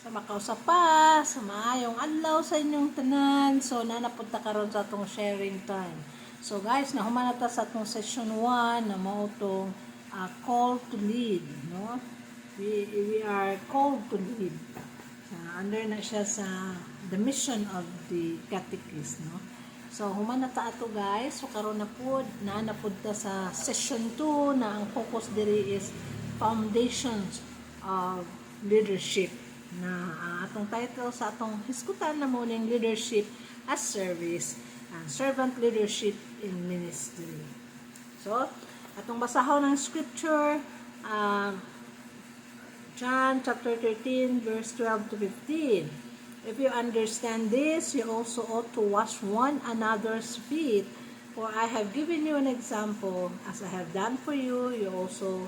Makausap pa sa maayong adlaw sa inyong tanan. So napunta karon sa atong sharing time. So guys, nahuman ta sa atong session 1 na mao tong call to lead, no? We are called to lead. Under na siya sa the mission of the catechist, no? So human na ta ato guys. So karon na pud napunta sa session 2 na ang focus diri is foundations of leadership, na atong title sa atong hisgutan na mo ning leadership as service and servant leadership in ministry. So atong basahon ng scripture, John chapter 13 verse 12 to 15. If you understand this, you also ought to wash one another's feet, for I have given you an example, as I have done for you, you also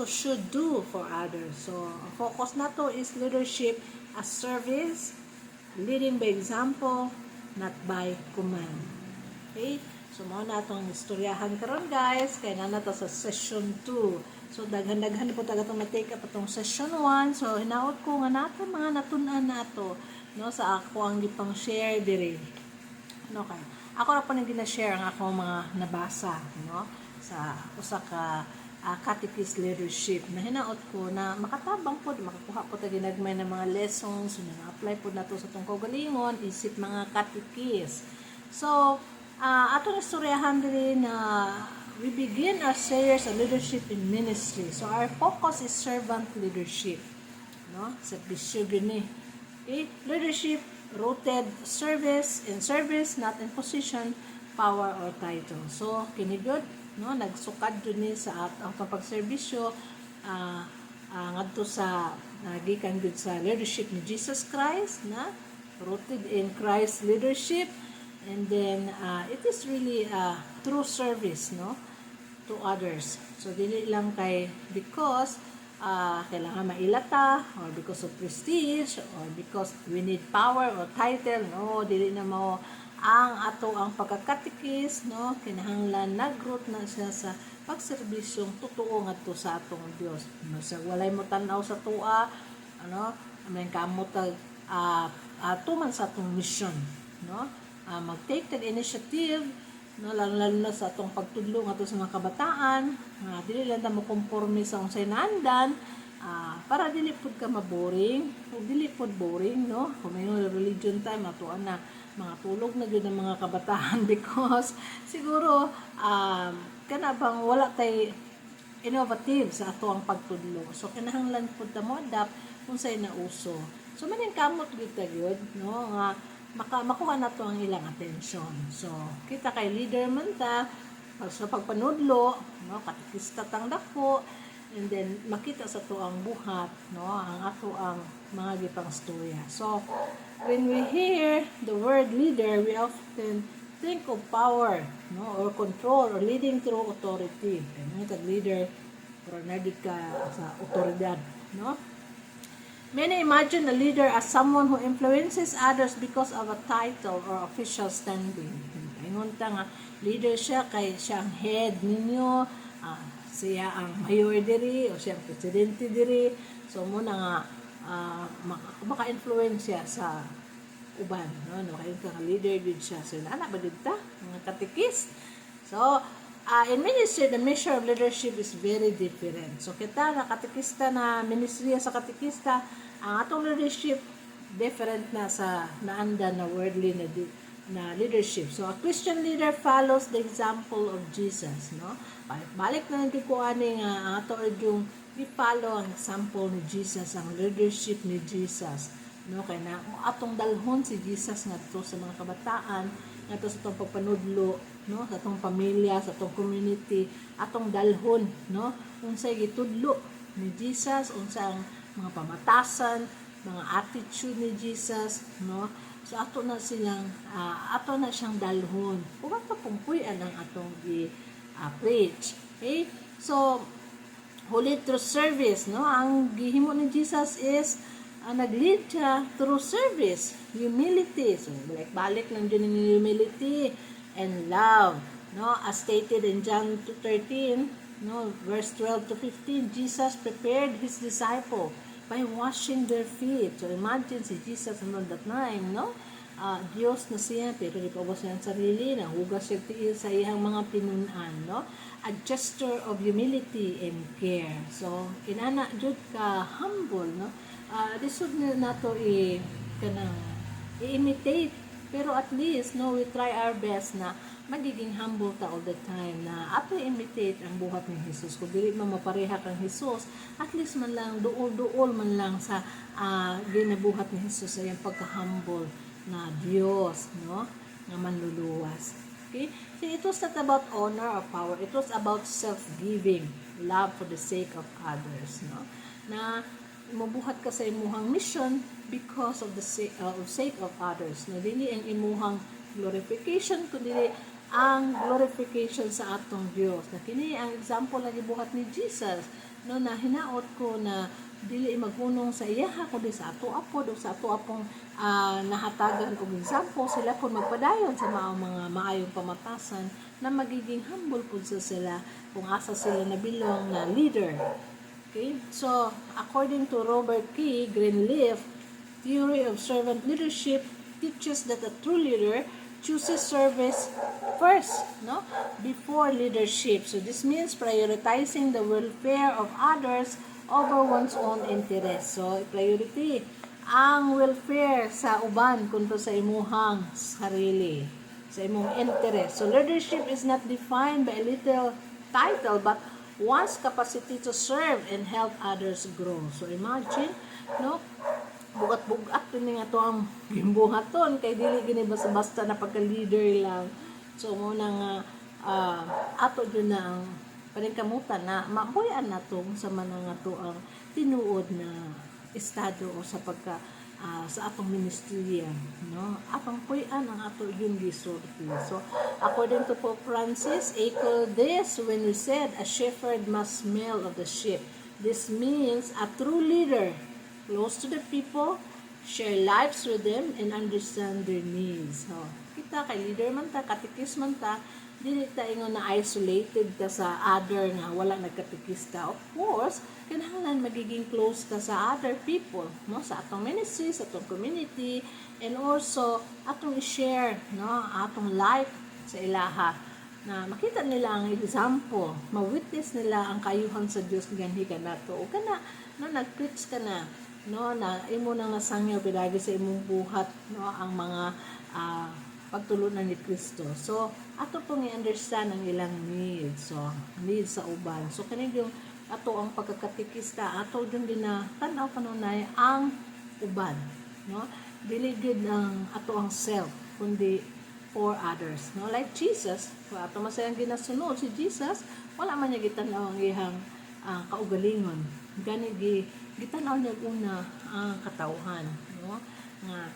should do for others. So, ang focus na to is leadership as service, leading by example, not by command. Okay? So, mao na itong istoryahan karon guys, kaya na to sa session 2. So, daghan-daghan po taga itong na-take up itong session 1. So, hinaot ko nga nato mga natunan nato, no, sa ako ang gipang share diri. No, kay ako na po nang gina-share ang ako mga nabasa, no, sa usa ka catechist leadership na hinaot ko na makatabang po, makakuha po tayo ginagmay ng mga lessons na apply po na to sa itong kaugalingon isip mga catechist. So ato na istoryahan din na we begin our series of leadership in ministry. So our focus is servant leadership, no, sa bisyo gini. Okay? Leadership rooted service, in service, not in position, power, or title. So kini good, no, nagsukad dun ni sa atong pagserbisyo ngadto sa gikan gud sa leadership ni Jesus Christ, na rooted in Christ leadership, and then it is really true service, no, to others. So dili lang kay because kailangan mailata, or because of prestige, or because we need power or title, no, dili na mo ang ato ang pagkakatikis, no, kinahanglan nagroot na siya sa pagserbisyong totoo ngadto sa atong Dios. Sa walay mo tan-aw sa tua, ano, amen kamo tag tuman sa atong mission, no, mag-take the initiative, no, lalo na sa atong pagtudlo ngadto sa mga kabataan, dili lang ta mo konforme sa unsay naandan, para dili pud ka maboring, o dili pud boring, no, kung may religion time ato na mga tulog na gyud ang mga kabataan because siguro kana bang wala tay innovative sa ato ang pagtudlo. So kinahanglan pud ta mo adapt unsay nauso. So maning kamot gyud ta gyud, no, nga makuha na to ang ilang attention. So kita kay leader man ta sa pagpanudlo, no, katikista tang dako, and then makita sa to ang buhat, no, ang ato ang mga gipang storya. So when we hear the word leader, we often think of power, no, or control, or leading through authority. Ano tag leader, or nagid ka sa otoridad, no? Many imagine a leader as someone who influences others because of a title or official standing. Ingon ta nga leader siya kay siya ang head ninyo, siya ang mayor diri, o siya ang presidente diri. So muna nga maka-influence siya sa uban, no, kayo ka leader gud siya. So ana ba dita mga katekist? So in ministry, the measure of leadership is very different. So kita na katekista na ministry sa katekista, ang atong leadership different na sa naanda na worldly na leadership. So a Christian leader follows the example of Jesus, no? Balik na lang ko ani nga ang ato yung i-follow ang example ni Jesus, ang leadership ni Jesus, no, kay na atong dalhon si Jesus ngadto sa mga kabataan, ngadto sa atong pagpanudlo, no, sa atong pamilya, sa atong community, atong dalhon, no, unsay gitudlo ni Jesus, unsa ang mga pamatasan, mga attitude ni Jesus, no. So ato na siyang dalhon ug ato pungpuy-an ang atong preach. Okay? So holy through service, no, ang gihimo ni Jesus is nag-lead siya through service, humility. So balik lang din ng humility and love, no, as stated in John 13, no, verse 12 to 15. Jesus prepared his disciple by washing their feet. So imagine si Jesus noon that time, no? Diyos na siya, pero di pa ubos niya ang sarili, nahugas siya tiil sa iyang mga pinunan, no? A gesture of humility and care. So, inana jud ka humble, no? Lisod na to kanang i-imitate, pero at least, no, we try our best na magiging humble ta all the time, na ato imitate ang buhat ni Jesus. Kung dili man mapareha kang Jesus, at least man lang, duol-duol man lang sa ginabuhat ni Jesus sa iyang pagka-humble na Diyos, no? Nga manluluwas. Okay? So it was not about honor or power. It was about self-giving, love for the sake of others, no? Na mabuhat ka sa imuhang mission because of the sake of others. No? Dili ang imuhang glorification, kundi ang glorification sa atong Dios. Na kini ang example na gibuhat ni Jesus, no, na hinaot ko na dili maghunong sa iyaha kundi sa ato apod o sa ato apong nahatagan og example sila kung magpadayon sa mga maayong pamatasan na magiging humble pud sila kung asa sila nabilong na leader. Okay? So, according to Robert K. Greenleaf, theory of servant leadership teaches that a true leader chooses service first, no, before leadership. So this means prioritizing the welfare of others over one's own interest. So priority ang welfare sa uban kundi sa imuhang sarili, sa imong interest. So leadership is not defined by a little title but one's capacity to serve and help others grow. So imagine, no, bugat-bugat din nga to ang gimbuhaton kay dili gini basta-basta na pagka-leader lang. So mo nang ato jud na ang paningkamutan na mabuyan natong sa manang ato ang tinuod na estado o sa pagka sa atong ministeriya, no? Atong puy-an ang ato yung gisulti. So according to Pope Francis, echo this when we said a shepherd must smell of the sheep. This means a true leader close to the people, share lives with them, and understand their needs. So, kita kay leader man ta, katikis man ta, dili ta ingon na isolated ka sa other nga wala nagkatikis ta. Of course, kinahanglan magiging close ka sa other people, no, sa atong ministry, sa atong community, and also atong i-share, no, atong life sa ilaha na makita nila ang example, ma-witness nila ang kayuhan sa Dios ganhi ka nato. O kana no nag-preach ka na, no, na imo nang nasangyaw pidagi sa imong buhat, no, ang mga pagtulunan ni Kristo. So ato pong i-understand ang ilang needs, so needs sa uban. So kani yung ato ang pagkakatikista, ato yung dinatanaw kanunay ang uban, no, dili gid ang ato ang self kundi for others, no, like Jesus. Kung ato masayang ginasunod si Jesus, wala man niya gitanaw ang iyang kaugalingon, gani gitanaw niya una ang katawhan, no, nga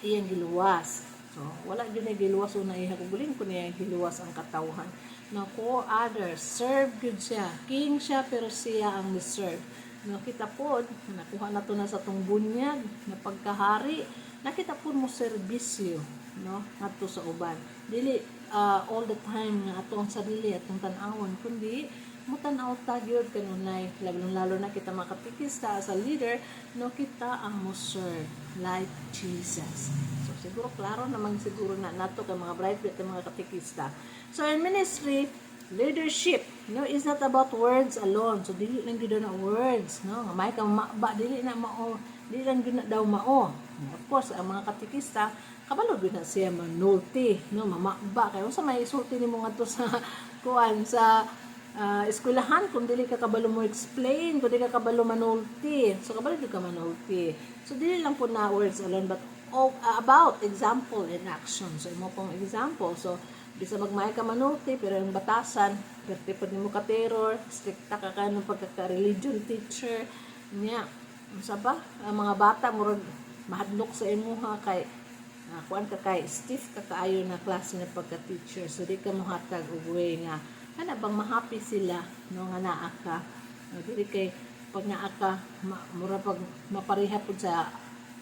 iyang giluwas. So wala gyud na giluwas una iyang kaugalingon kun iyang giluwas ang katawhan. No, for others, serve gyud siya, king siya pero siya ang ni-serve. No, kita pod nakuha na to na sa tong bunyag na pagkahari, nakita pod mo serbisyo, no, ato sa uban. Dili all the time nga ato ang sarili atong tan-awon, kundi mo tan-aw ta gyud kanunay, lalo na kita makatikista as a leader, no, kita ang mo serve like Jesus. So siguro klaro naman siguro na nato kay mga bride at mga katikista. So in ministry, leadership, no, is not about words alone. So dili lang gyud na words, no, may ka ba dili na mao, dili lang gyud na daw mao. Of course ang mga katikista kabalo gyud na siya manulti, no, mamaba kay unsa may isulti nimo ngadto sa kuan sa eskwelahan kung dili ka kabalo mo explain, kung dili ka kabalo manulti. So kabalo gyud ka manulti. So dili lang po na words alone but about example and action. So imo pong example. So bisa magmay ka manulti pero yung batasan perti pud nimo ka terror, strikta ka kanang pagka-religion teacher niya. Unsa ba ang mga bata murag mahadlok sa imuha kay kuan ka kay stiff ka kaayo na klase na pagka-teacher. So di ka mohatag og way nga kana bang ma-happy sila, no, nga naa ka. Dili kay pag naa ka mura pag mapareha pud sa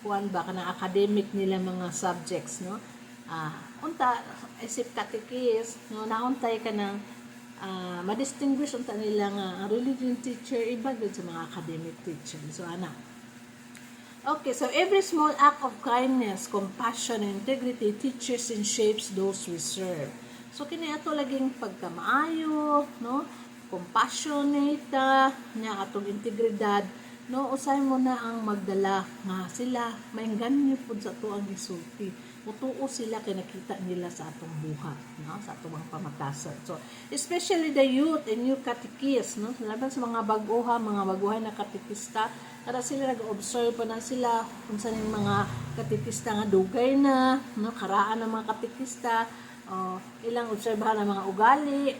kuan ba kana academic nila mga subjects, no. Unta isip katikis, no, nauntay ka ng ma-distinguish unta nila nga ang religion teacher iba gud sa mga academic teacher. So ana. Okay, so every small act of kindness, compassion, and integrity teaches and shapes those we serve. So kini ato laging pagkamaayo, no? Compassionate nya atong integridad, no? Usay mo na ang magdala nga sila maingganyo pud sa ato ang gisulti. Mutuo sila kay nakita nila sa atong buhat, no? Sa atong mga pamatasan. So especially the youth and new catechists, no? Laban sa mga mga baguhan na katekista, kada sila nag-observe pa na sila kung saan yung mga katekista nga dugay na, no? Karaan ng mga katekista, ilang obserbahan ng mga ugali,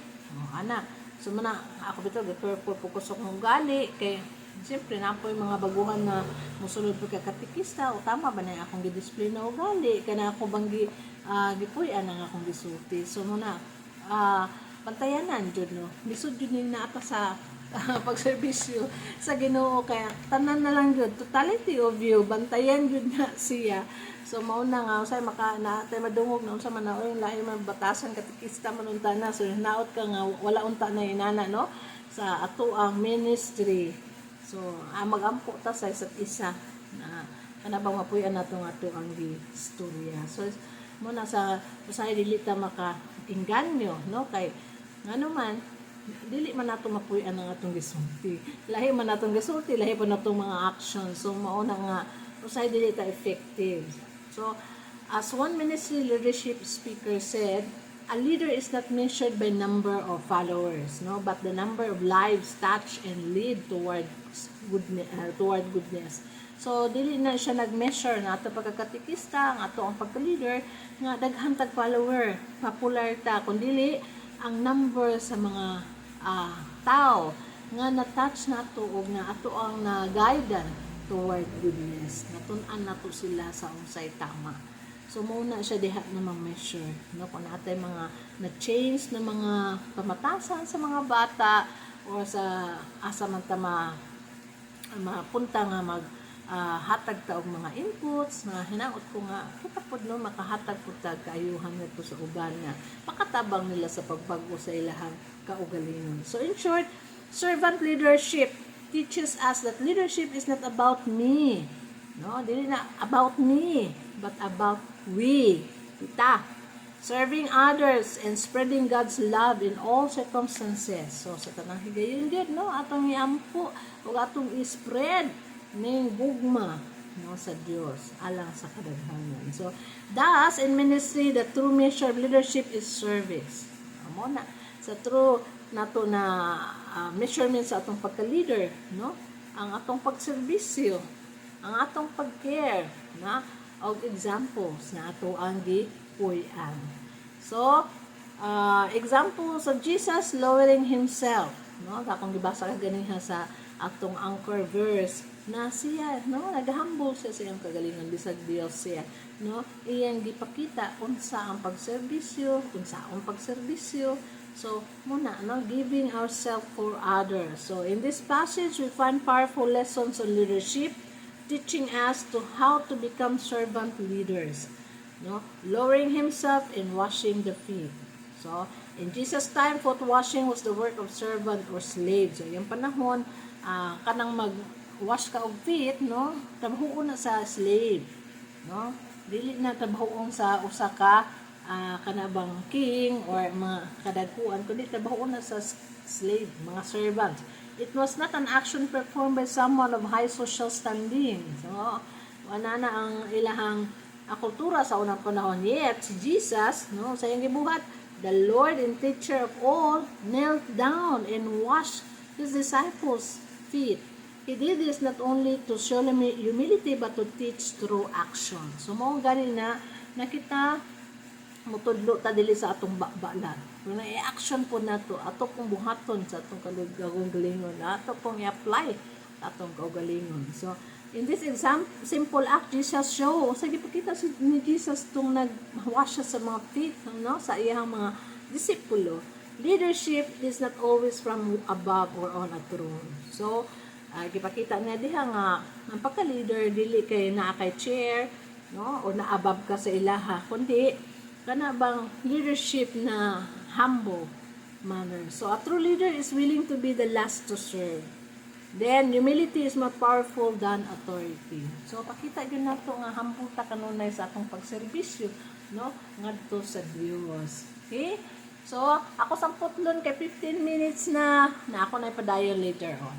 ana. So muna ako bitaw gipurpose ng ugali kay siyempre na po yung mga baguhan na musulod po kay katekista o tama ba na akong gi-display na ugali kana ako bang gipuy-an ang akong gisulti. So muna pantayanan jud no lisod jud ning naata sa pagserbisyo sa Ginoo kaya tanan na lang jud totality of you bantayan jud na siya. So mao na nga usay maka natay madungog na unsa man na oy lain man batasan katekista man unta na so naot ka nga wala unta na inana no sa ato ang ministry. So, magampo ta sa isa't isa na kanabang mapuyan nato nga ato ang istorya. So, muna sa usay dili ta maka-inganyo, no? Kay ngano man dili man nato mapuyan ang atong gisulti. Lahi man natong gisulti, lahi pa natong mga actions. So, mao na nga usay dili ta effective. So, as one ministry leadership speaker said, a leader is not measured by number of followers, no, but the number of lives touched and lead toward goodness. So dili na siya nag-measure na ato pagkakatikista, ang ato ang pagka-leader nga daghan tag follower, popular ta, kundi ang number sa mga tao nga na-touch nato og nga ato ang na-guide toward goodness. Natun-an nato sila sa unsay tama. So, muna siya diha na mag-measure. No? Kung natin mga na-change na mga pamatasan sa mga bata o sa asa man ta mapunta nga hatag ta og mga inputs na hinaot ko nga kita pod no makahatag pud ta kaayuhan ngadto sa uban nga makatabang nila sa pagbago sa ilahang kaugalingon. So, in short, servant leadership teaches us that leadership is not about me. No, dili na about me, but about we, kita, serving others and spreading God's love in all circumstances. So sa tanang higayon gyud no atong iampo ug atong i-spread ning gugma no sa Dios alang sa kadaghanan. So thus in ministry the true measure of leadership is service. Amo na sa true nato na measurement sa atong pagka-leader no ang atong pagserbisyo, ang atong pag-care na og examples na ato ang gipuy-an. So, examples of Jesus lowering himself, no? Akong gibasa ka ganiha sa atong anchor verse na siya, no? Nag-humble siya sa iyang kagalingon bisag Dios siya, no? Iyang gipakita unsa ang pagserbisyo, unsa ang pagserbisyo. So, muna, no? Giving ourselves for others. So, in this passage, we find powerful lessons on leadership, teaching us to how to become servant leaders, no, lowering himself and washing the feet. So in Jesus' time, foot washing was the work of servant or slave. So yung panahon kanang mag-wash ka og feet, no, trabaho na sa slave, no, dili na trabaho sa usa ka kanabang king or mga kadagkuan, kundi trabaho na sa slave, mga servant. It was not an action performed by someone of high social standing. So, wala na ang ilahang kultura sa unang panahon. Yet, si Jesus, no, sa iyang gibuhat, the Lord and teacher of all, knelt down and washed his disciples' feet. He did this not only to show humility, but to teach through action. So, mo gani na nakita mutudlo ta dili sa atong bakbalan. Kung i-action po nato ato pong buhaton sa atong kaugalingon, ato pong i-apply sa atong kaugalingon. So in this simple act, Jesus show sa gipakita ni Jesus tong nag-wash sa mga feet, no, sa iyang mga disipulo. Leadership is not always from above or on a throne. So gipakita niya diha nga ang pagka-leader dili kay naa kay chair, no, o naabab ka sa ilaha, kundi kana bang leadership na humble, manner. So a true leader is willing to be the last to serve. Then, humility is more powerful than authority. So, pakita yun na ito nga hambuta kanunay sa atong pagserbisyo, no? Ngadto sa Dios. Okay? So, ako samputlon kay 15 minutes na ako na ipadayon later on.